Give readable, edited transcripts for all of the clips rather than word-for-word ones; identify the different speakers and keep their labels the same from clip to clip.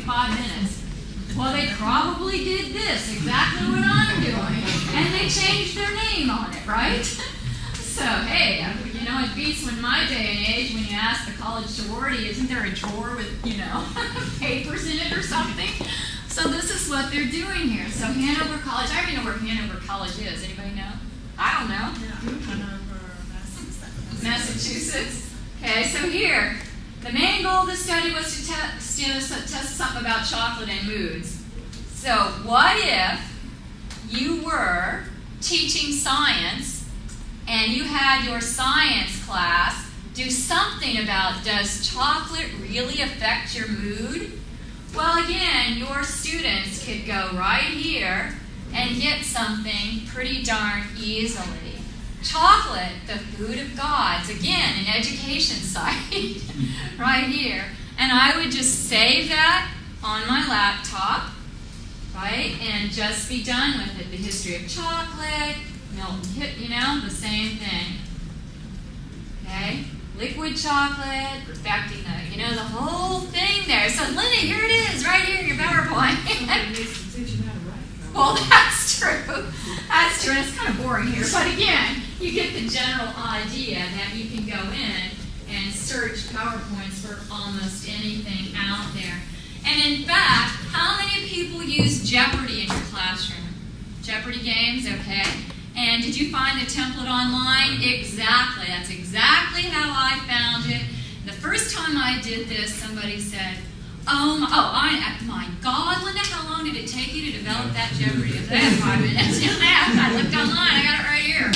Speaker 1: 45 minutes. Well, they probably did this, exactly what I'm doing, and they changed their name on it, right? So, hey, you know, it beats when my day and age, when you ask the college sorority, isn't there a drawer with, you know, papers in it or something? So this is what they're doing here. So Hanover College, I already know where Hanover College is. Anybody know? I don't know. Massachusetts. Okay, so here, the main goal of the study was to test something about chocolate and moods. So what if you were teaching science and you had your science class do something about, does chocolate really affect your mood? Well, again, your students could go right here and get something pretty darn easily. Chocolate, the food of gods, again, an education site right here. And I would just save that on my laptop, right, and just be done with it. The history of chocolate, Milton, you know, the same thing. Okay? Liquid chocolate, perfecting the, you know, the whole thing there. So, Linda, here it is, right here in your PowerPoint. Well, that's true. That's true. And it's kind of boring here. But again, you get the general idea that you can go in and search PowerPoints for almost anything out there. And in fact, how many people use Jeopardy in your classroom? Jeopardy games, okay. And did you find the template online? Exactly. That's exactly how I found it. The first time I did this, somebody said, my God, Linda, how long did it take you to develop that Jeopardy? I had 5 minutes. I looked online. I got it right here.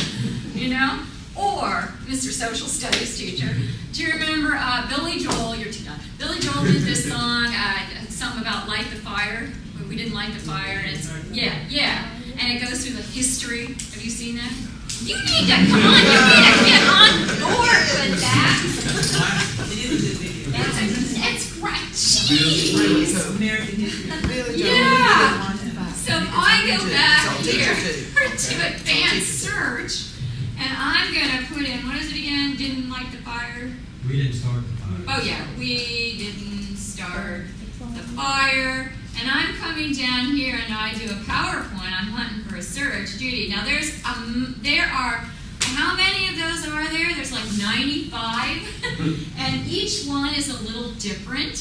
Speaker 1: You know? Or, Mr. Social Studies teacher, do you remember Billy Joel? Billy Joel did this song, something about light the fire. We didn't light the fire. And it's, yeah. And it goes through the history. Have you seen that? You need to, come on, you need to get on board with that. It's great. Jeez. Yeah. So if I go back here to advanced search, and I'm going to put in, what is it again? Didn't light the fire?
Speaker 2: We didn't start the fire.
Speaker 1: Oh, yeah. We didn't start the fire. And I'm coming down here and I do a PowerPoint. I'm hunting for a search. Judy, now there are, how many of those are there? There's like 95. And each one is a little different.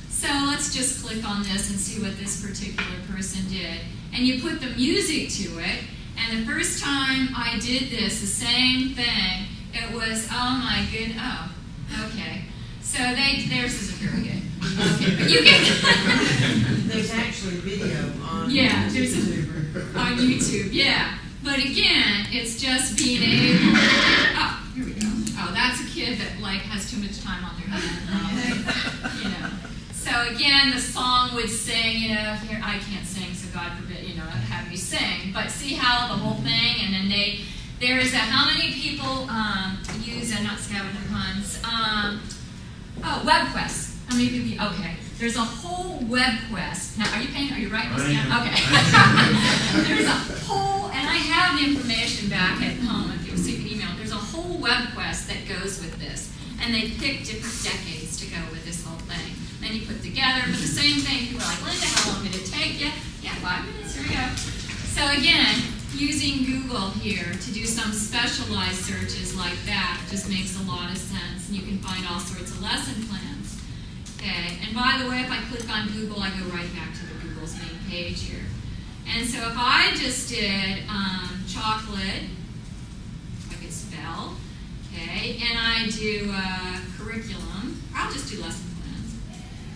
Speaker 1: So let's just click on this and see what this particular person did. And you put the music to it. And the first time I did this, the same thing, it was, oh my goodness, oh, okay. So theirs isn't very good. Okay, but you get
Speaker 3: there's actually video on
Speaker 1: YouTube. On YouTube, yeah. But again, it's just being able. Oh, here we go. Oh, that's a kid that like has too much time on their hands. You know. So again, the song would sing. You know, here I can't sing, so God forbid, you know, have me sing. But see how the whole thing, and then there is how many people use not scavenger hunts. Web quests. How many people? Okay. There's a whole web quest. Now, are you writing this down? Okay. There's a whole, and I have the information back at home if you can email. There's a whole web quest that goes with this. And they pick different decades to go with this whole thing. Then you put together, but the same thing. People are like, Linda, how long did it take you? Yeah, 5 minutes. Here we go. So again, using Google here to do some specialized searches like that just makes a lot of sense. And you can find all sorts of lesson plans. Okay, and by the way, if I click on Google, I go right back to the Google's main page here. And so if I just did chocolate, if I could spell, okay, and I do curriculum, I'll just do lesson plans.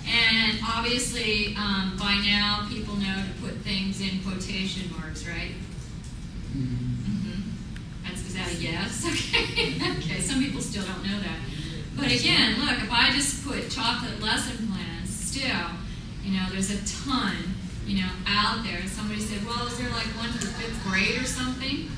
Speaker 1: And obviously, by now, people know to put things in quotation marks, right? Is that a yes? Okay. Okay, some people still don't know that. But again, look, if I just put chocolate lesson plans, still, you know, there's a ton, you know, out there. And somebody said, well, is there like one for 5th grade or something?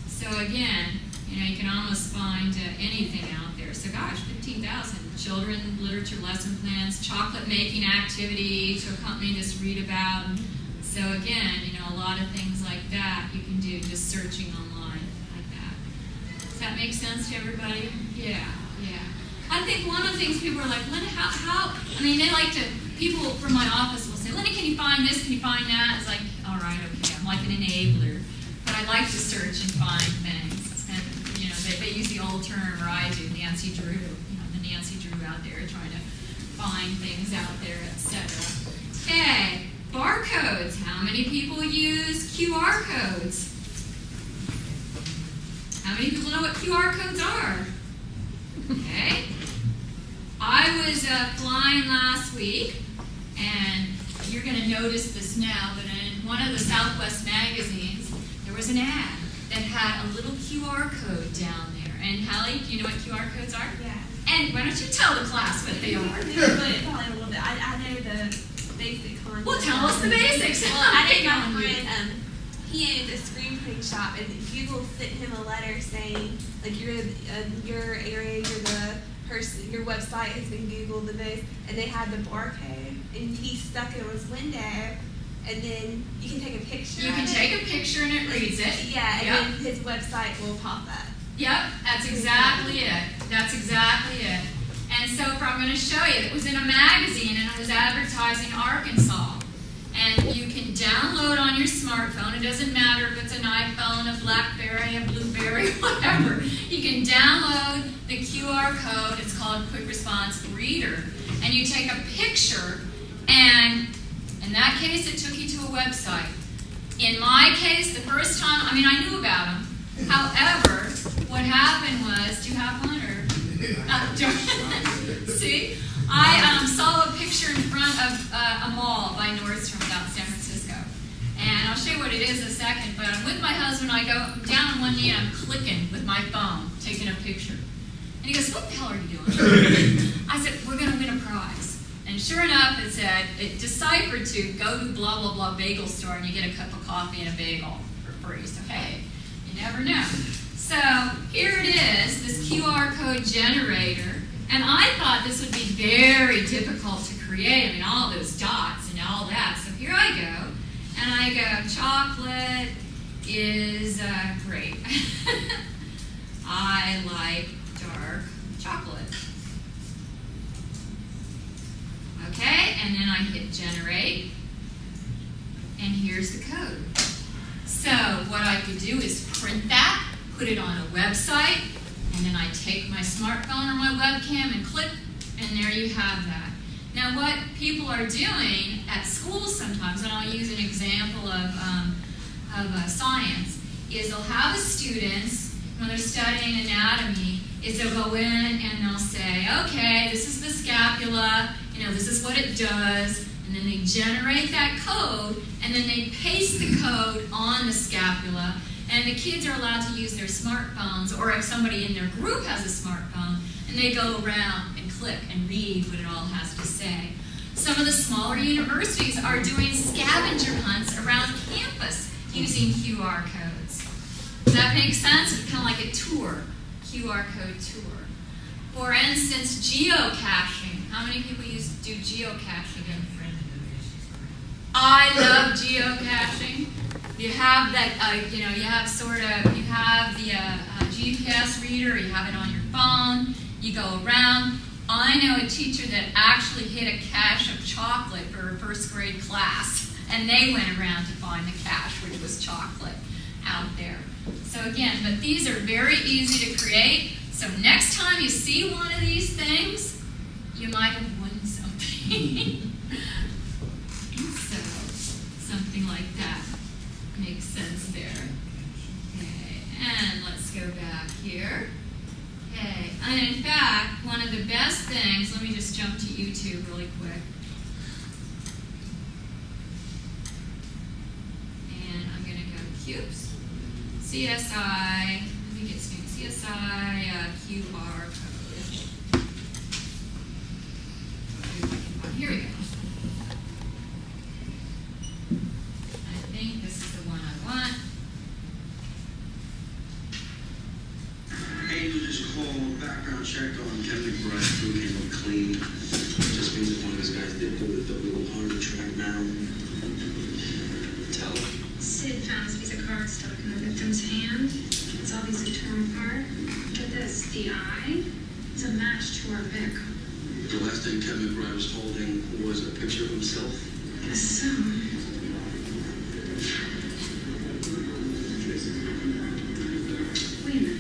Speaker 1: So again, you know, you can almost find anything out there. So gosh, 15,000. Children, literature lesson plans, chocolate making activity to accompany this read about. So again, you know, a lot of things like that you can do just searching online like that. Does that make sense to everybody? Yeah. I think one of the things people are like, Linda, how, I mean, they like to, people from my office will say, Linda, can you find this, can you find that? It's like, all right, okay, I'm like an enabler. But I like to search and find things. And, you know, they use the old term, or I do, Nancy Drew, you know, the Nancy Drew out there trying to find things out there, etc. Okay, barcodes. How many people use QR codes? How many people know what QR codes are? Okay. I was flying last week, and you're going to notice this now, but in one of the Southwest magazines, there was an ad that had a little QR code down there. And Hallie, do you know what QR codes are?
Speaker 2: Yeah.
Speaker 1: And why don't you tell the class what they are?
Speaker 2: Probably a little bit. I know the basic concept.
Speaker 1: Well, tell us the basics.
Speaker 2: Well, I know my friend, he owned a screen printing shop, and Google sent him a letter saying, like, your area, you're the person, your website has been Googled the most, and they had the barcode, and he stuck it on his window, and then you can take a picture.
Speaker 1: You can take a picture and it reads it.
Speaker 2: Yeah, and then his website will pop up.
Speaker 1: Yep, that's exactly it. That's exactly it. And so I'm going to show you, it was in a magazine and it was advertising Arkansas. And you can download on your smartphone, it doesn't matter if it's an iPhone, a BlackBerry, a Blueberry, whatever. You can download the QR code, it's called Quick Response Reader. And you take a picture, and in that case it took you to a website. In my case, the first time, I mean, I knew about them. However, what happened was, do you have one or? See, I saw a picture in front of a mall by Nordstrom out in San Francisco, and I'll show you what it is in a second. But I'm with my husband. I go down on one knee and I'm clicking with my phone, taking a picture. And he goes, "What the hell are you doing?" I said, "We're going to win a prize." And sure enough, it said, it deciphered to go to blah blah blah bagel store and you get a cup of coffee and a bagel for free. So hey, you never know. So here it is, this QR code generator. And I thought this would be very difficult to create. I mean, all those dots and all that. So here I go. And I go, chocolate is great. I like dark chocolate. Okay, and then I hit generate. And here's the code. So what I could do is print that, put it on a website, and then I take my smartphone or my webcam and click, and there you have that. Now what people are doing at school sometimes, and I'll use an example of science, is they'll have the students, when they're studying anatomy, is they'll go in and they'll say, okay, this is the scapula, you know, this is what it does, and then they generate that code, and then they paste the code on the scapula. And the kids are allowed to use their smartphones, or if somebody in their group has a smartphone, and they go around and click and read what it all has to say. Some of the smaller universities are doing scavenger hunts around campus using QR codes. Does that make sense? It's kind of like a tour, QR code tour. For instance, geocaching. How many people do geocaching? I love geocaching. You have that, you have the GPS reader, you have it on your phone, you go around. I know a teacher that actually hit a cache of chocolate for a first grade class, and they went around to find the cache, which was chocolate out there. So again, but these are very easy to create. So next time you see one of these things, you might have won something. So, something like that. Makes sense there. Okay, and let's go back here. Okay, and in fact, one of the best things, let me just jump to YouTube really quick. And I'm going to go cubes. CSI, let me get CSI QR code. Here we go.
Speaker 4: Background check on Kevin McBride, food handled clean. Just means if one of his guys did go with a little harder track down. Tell him.
Speaker 5: Sid found this piece of card stuck in the victim's hand. It's all these are torn apart. Look at this. The eye is It's a match to our Vic.
Speaker 4: The last thing Kevin McBride was holding was a picture of himself.
Speaker 5: Guess so. Wait a minute.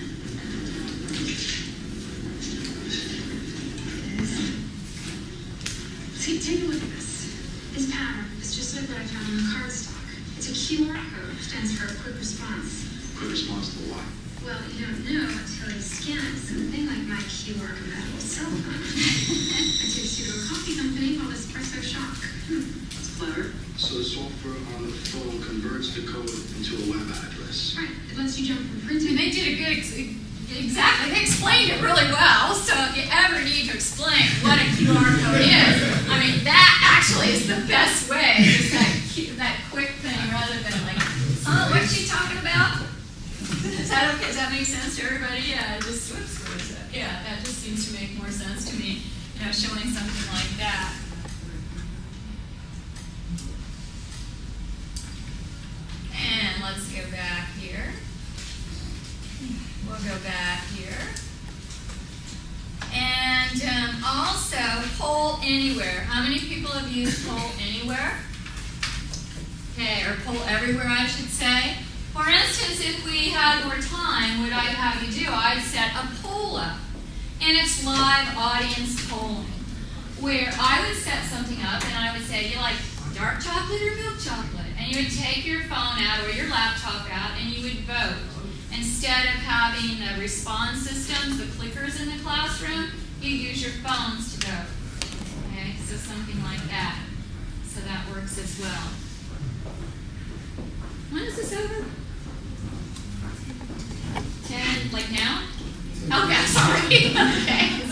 Speaker 5: See, take a look at this. This pattern is just like what I found on the cardstock. It's a QR code, stands for quick response.
Speaker 4: Quick response to what?
Speaker 5: Well, you don't know until you scan something like my QR compatible cell phone. I takes you to a coffee company called Espresso Shock. It's clever.
Speaker 4: So the software on the phone converts the code into a web address.
Speaker 5: Right. It lets you jump from
Speaker 1: And
Speaker 5: printing.
Speaker 1: they did a good, exactly, they explained it really well, so if you ever need to explain what a QR code is, I mean, that actually is the best way, just that quick thing rather than like, oh, what's she talking about? Is that okay? Does that make sense to everybody? Yeah, just, whoops, what is that? Yeah, that just seems to make more sense to me, you know, showing something like that. And let's go back here. We'll go back here. And also, poll anywhere. How many people have used poll anywhere? Okay, or poll everywhere, I should say. For instance, if we had more time, what I'd have you do, I'd set a poll up. And it's live audience polling, where I would set something up and I would say, you like dark chocolate or milk chocolate? And you would take your phone out or your laptop out and you would vote. Instead of having the response systems, the clickers in the classroom, you use your phones to vote. Okay, so something like that. So that works as well. When is this over? 10, like now? Okay, sorry. Okay.